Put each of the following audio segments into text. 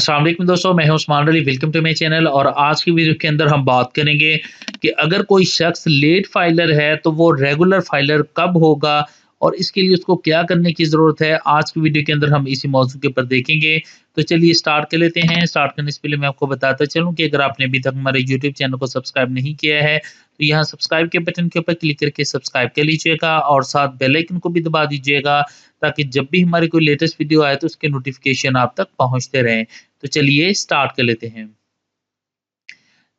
अस्सलाम वालेकुम दोस्तों, मैं हूं Usman Ali. Welcome to my channel. और आज की वीडियो के अंदर हम बात करेंगे कि अगर कोई शख्स लेट फाइलर है तो वो रेगुलर फाइलर कब होगा और इसके लिए उसको क्या करने की ज़रूरत है। आज की वीडियो के अंदर हम इसी मौजू के ऊपर देखेंगे। तो चलिए स्टार्ट कर लेते हैं। स्टार्ट करने से पहले मैं आपको बताता चलूँ कि अगर आपने अभी तक हमारे यूट्यूब चैनल को सब्सक्राइब नहीं किया है तो यहाँ सब्सक्राइब के बटन के ऊपर क्लिक करके सब्सक्राइब कर लीजिएगा और साथ बेल आइकन को भी दबा दीजिएगा ताकि जब भी हमारी कोई लेटेस्ट वीडियो आए तो उसके नोटिफिकेशन आप तक पहुँचते रहें। तो चलिए स्टार्ट कर लेते हैं।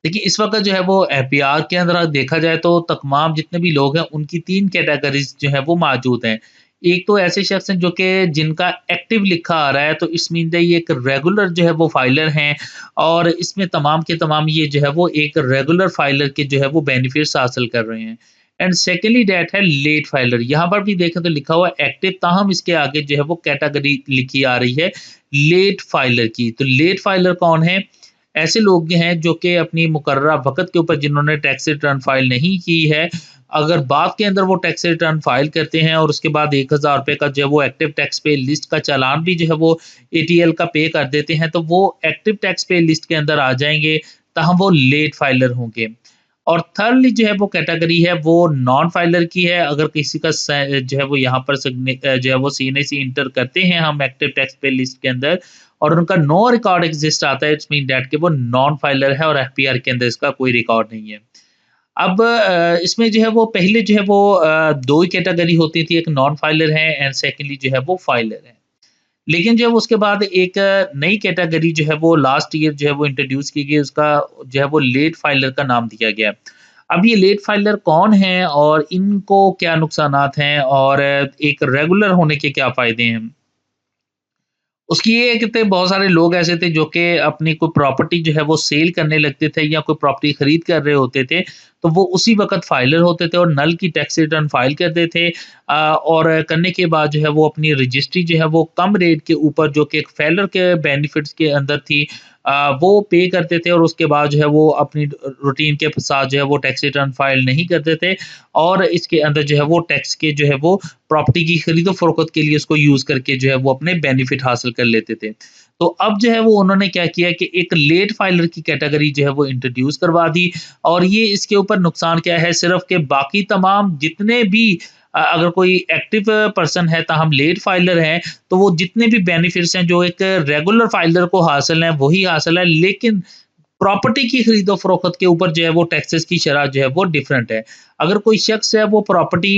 देखिए इस वक़्त जो है वो एपीआर के अंदर देखा जाए तो तमाम जितने भी लोग हैं उनकी 3 कैटेगरीज़ जो है वो मौजूद हैं। एक तो ऐसे शख्स हैं जो कि जिनका एक्टिव लिखा आ रहा है, तो इस मीन ये एक रेगुलर जो है वो फाइलर हैं और इसमें तमाम के तमाम ये जो है वो एक रेगुलर फाइलर के जो है वो बेनिफिट्स हासिल कर रहे हैं। एंड सेकेंडली दैट है लेट फाइलर। यहाँ पर भी देखें तो लिखा हुआ है एक्टिव, ताहम इसके आगे जो है वो कैटेगरी लिखी आ रही है लेट फाइलर की। तो लेट फाइलर कौन है? ऐसे लोग हैं जो कि अपनी मुकर्ररा वक़्त के ऊपर जिन्होंने टैक्स रिटर्न फ़ाइल नहीं की है, अगर बाद के अंदर वो टैक्स रिटर्न फ़ाइल करते हैं और उसके बाद ₹1000 का जो है वो एक्टिव टैक्स पे लिस्ट का चालान भी जो है वो एटीएल का पे कर देते हैं, तो वो एक्टिव टैक्स पे लिस्ट के अंदर आ जाएँगे, ताहम वो लेट फ़ाइलर होंगे। और थर्डली जो है वो कैटेगरी है वो नॉन फाइलर की है। अगर किसी का जो है वो यहाँ पर जो है वो सीएनएसी इंटर करते हैं हम एक्टिव टैक्स पे लिस्ट के अंदर और उनका नो रिकॉर्ड एग्जिस्ट आता है, इट्स मीन दैट कि वो नॉन फाइलर है और एफपीआर के अंदर इसका कोई रिकॉर्ड नहीं है। अब इसमें जो है वो पहले जो है वो 2 ही कैटेगरी होती थी, एक नॉन फाइलर है एंड सेकेंडली जो है वो फाइलर है। लेकिन जो है उसके बाद एक नई कैटेगरी जो है वो लास्ट ईयर जो है वो इंट्रोड्यूस की गई, उसका जो है वो लेट फाइलर का नाम दिया गया। अब ये लेट फाइलर कौन हैं और इनको क्या नुकसानात हैं और एक रेगुलर होने के क्या फ़ायदे हैं? उसकी ये है कि थे बहुत सारे लोग ऐसे थे जो कि अपनी कोई प्रॉपर्टी जो है वो सेल करने लगते थे या कोई प्रॉपर्टी खरीद कर रहे होते थे, तो वो उसी वक़्त फाइलर होते थे और नल की टैक्स रिटर्न फाइल करते थे। और करने के बाद जो है वो अपनी रजिस्ट्री जो है वो कम रेट के ऊपर जो कि एक फेलर के बेनिफिट्स के अंदर थी, वो पे करते थे और उसके बाद जो है वो अपनी रूटीन के साथ जो है वो टैक्स रिटर्न फाइल नहीं करते थे और इसके अंदर जो है वो टैक्स के जो है वो प्रॉपर्टी की खरीदो-फरोख्त के लिए उसको यूज़ करके जो है वो अपने बेनिफिट हासिल कर लेते थे। तो अब जो है वो उन्होंने क्या किया कि एक लेट फाइलर की कैटेगरी जो है वो इंट्रोड्यूस करवा दी। और ये इसके ऊपर नुकसान क्या है सिर्फ़ कि बाकी तमाम जितने भी अगर कोई एक्टिव पर्सन है ताहम लेट फाइलर है, तो वो जितने भी बेनिफिट्स हैं जो एक रेगुलर फाइलर को हासिल हैं, वही हासिल है, लेकिन प्रॉपर्टी की खरीदो-फरोख्त के ऊपर जो है वो टैक्सेस की शरह जो है वो डिफरेंट है। अगर कोई शख्स है वो प्रॉपर्टी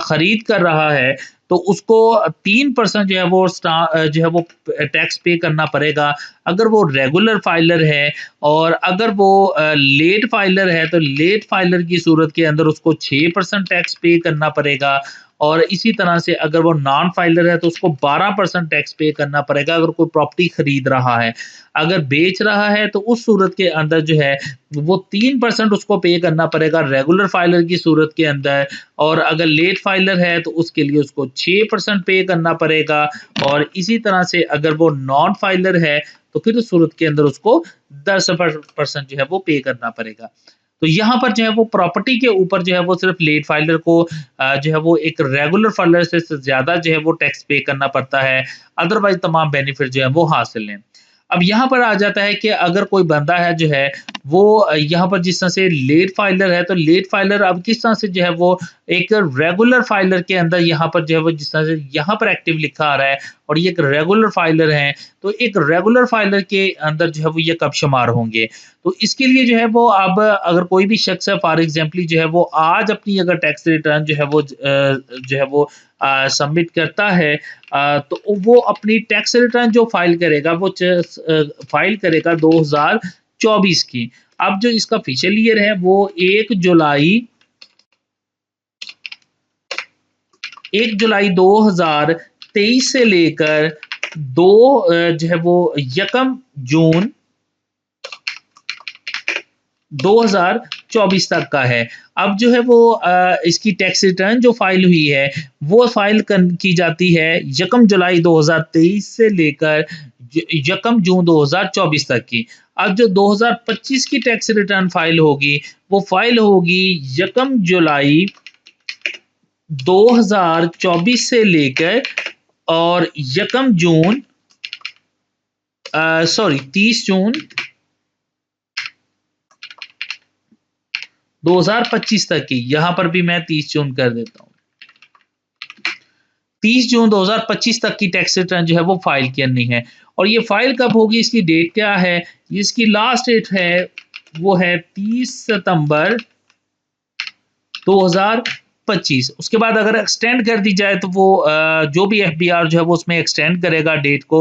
खरीद कर रहा है, तो उसको 3% जो है वो जो है वो टैक्स पे करना पड़ेगा। अगर वो रेगुलर फाइलर है और अगर वो लेट फाइलर है, तो लेट फाइलर की सूरत के अंदर उसको 6% टैक्स पे करना पड़ेगा। और इसी तरह से अगर वो नॉन फाइलर है तो उसको 12% टैक्स पे करना पड़ेगा अगर कोई प्रॉपर्टी खरीद रहा है। अगर बेच रहा है तो उस सूरत के अंदर जो है वो 3% उसको पे करना पड़ेगा रेगुलर फाइलर की सूरत के अंदर। और अगर लेट फाइलर है तो उसके लिए उसको 6% पे करना पड़ेगा। और इसी तरह से अगर वो नॉन फाइलर है तो फिर उस सूरत के अंदर उसको 10% जो है वो पे करना पड़ेगा। तो यहाँ पर जो है वो प्रॉपर्टी के ऊपर जो है वो सिर्फ लेट फाइलर को जो है वो एक रेगुलर फाइलर से ज़्यादा जो है वो टैक्स पे करना पड़ता है। अदरवाइज़ तमाम बेनिफिट जो है वो हासिल हैं। अब यहाँ पर आ जाता है कि अगर कोई बंदा है जो है वो यहाँ पर जिस तरह से लेट फाइलर है, तो लेट फाइलर अब किस तरह से जो है वो एक रेगुलर फाइलर के अंदर यहाँ पर जो है वो जिस तरह से यहाँ पर एक्टिव लिखा आ रहा है और ये एक रेगुलर फाइलर है, तो एक रेगुलर फाइलर के अंदर जो है वो ये कब शुमार होंगे। तो इसके लिए जो है वो अब अगर कोई भी शख्स है फॉर एग्जाम्पली जो है वो आज अपनी अगर टैक्स रिटर्न जो है वो जो है वो सबमिट करता है, तो वो अपनी टैक्स रिटर्न जो फाइल करेगा वो फाइल करेगा 2024 की। अब जो इसका ऑफिशियल ईयर है वो 1 जुलाई 2023 से लेकर जो है वो 1 जून 2024 तक का है। अब जो है वो इसकी टैक्स रिटर्न जो फाइल हुई है वो फाइल की जाती है 1 जुलाई 2023 से लेकर 1 जून 2024 तक की। अब जो 2025 की टैक्स रिटर्न फाइल होगी वो फाइल होगी 1 जुलाई 2024 से लेकर और 1 जून सॉरी 30 जून 2025 तक की, यहाँ पर भी मैं 30 जून कर देता हूँ। 30 जून 2025 तक की टैक्स रिटर्न जो है वो फाइल करनी है। और ये फाइल कब होगी, इसकी डेट क्या है? इसकी लास्ट डेट है, वो है 30 सितंबर 2025। उसके बाद अगर एक्सटेंड कर दी जाए तो वो जो भी एफबीआर जो है वो उसमें एक्सटेंड करेगा डेट को।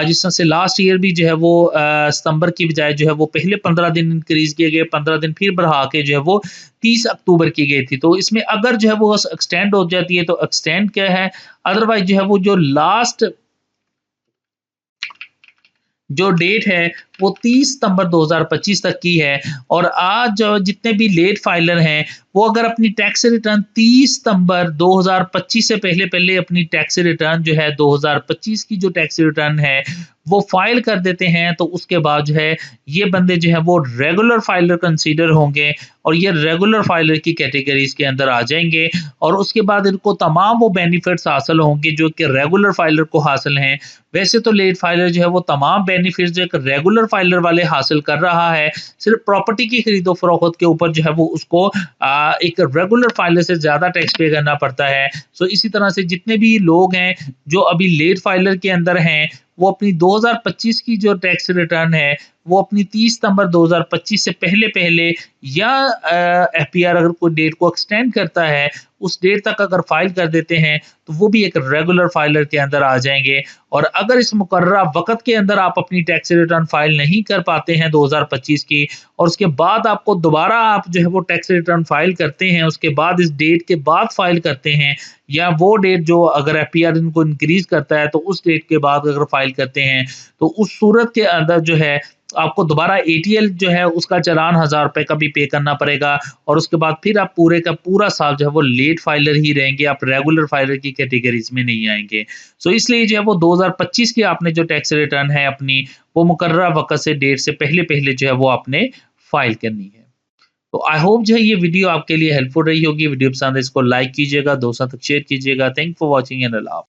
जिस तरह से लास्ट ईयर भी जो है वो सितंबर की बजाय जो है वो पहले 15 दिन इंक्रीज किए गए, 15 दिन फिर बढ़ा के जो है वो 30 अक्टूबर की गई थी। तो इसमें अगर जो है वो एक्सटेंड हो जाती है तो एक्सटेंड क्या है, अदरवाइज जो है वो जो लास्ट जो डेट है वो 30 सितंबर 2025 तक की है। और आज जो जितने भी लेट फाइलर हैं वो अगर अपनी टैक्स रिटर्न 30 सितंबर 2025 से पहले पहले अपनी टैक्स रिटर्न जो है 2025 की जो टैक्स रिटर्न है वो फाइल कर देते हैं, तो उसके बाद जो है ये बंदे जो है वो रेगुलर फाइलर कंसीडर होंगे और ये रेगुलर फाइलर की कैटेगरीज के अंदर आ जाएंगे। और उसके बाद इनको तमाम वो बेनिफिट्स हासिल होंगे जो कि रेगुलर फाइलर को हासिल हैं। वैसे तो लेट फाइलर जो है वो तमाम बेनिफिट्स जो एक रेगुलर फाइलर वाले हासिल कर रहा है, सिर्फ प्रॉपर्टी की खरीदो फरोख्त के ऊपर जो है वो उसको एक रेगुलर फाइलर से ज़्यादा टैक्स पे करना पड़ता है। सो इसी तरह से जितने भी लोग हैं जो अभी लेट फाइलर के अंदर हैं वो अपनी 2025 की जो टैक्स रिटर्न है वो अपनी 30 सितंबर 2025 से पहले पहले या एफपीआर अगर कोई डेट को एक्सटेंड करता है उस डेट तक अगर फाइल कर देते हैं तो वो भी एक रेगुलर फाइलर के अंदर आ जाएंगे। और अगर इस मुकर्ररा वक्त के अंदर आप अपनी टैक्स रिटर्न फाइल नहीं कर पाते हैं 2025 की और उसके बाद आपको दोबारा आप जो है वो टैक्स रिटर्न फाइल करते हैं, उसके बाद इस डेट के बाद फाइल करते हैं या वो डेट जो अगर एफपीआर इनको इंक्रीज करता है तो उस डेट के बाद अगर फाइल करते हैं तो उस सूरत के अंदर जो है आपको दोबारा एटीएल जो है उसका चालान 1000 रुपए का भी पे करना पड़ेगा। और उसके बाद फिर आप पूरे का पूरा साल जो है वो लेट फाइलर ही रहेंगे, आप रेगुलर फाइलर की कैटेगरीज में नहीं आएंगे। सो इसलिए जो है वो 2025 की आपने जो टैक्स रिटर्न है अपनी वो मुकर्ररा वक्त से डेट से पहले पहले जो है वो आपने फाइल करनी है। तो आई होप जो है ये वीडियो आपके लिए हेल्पफुल रही होगी। वीडियो पसंद है इसको लाइक कीजिएगा, दोस्तों तक शेयर कीजिएगा। थैंक फॉर वॉचिंग एंड अल्लाह हाफ़िज़।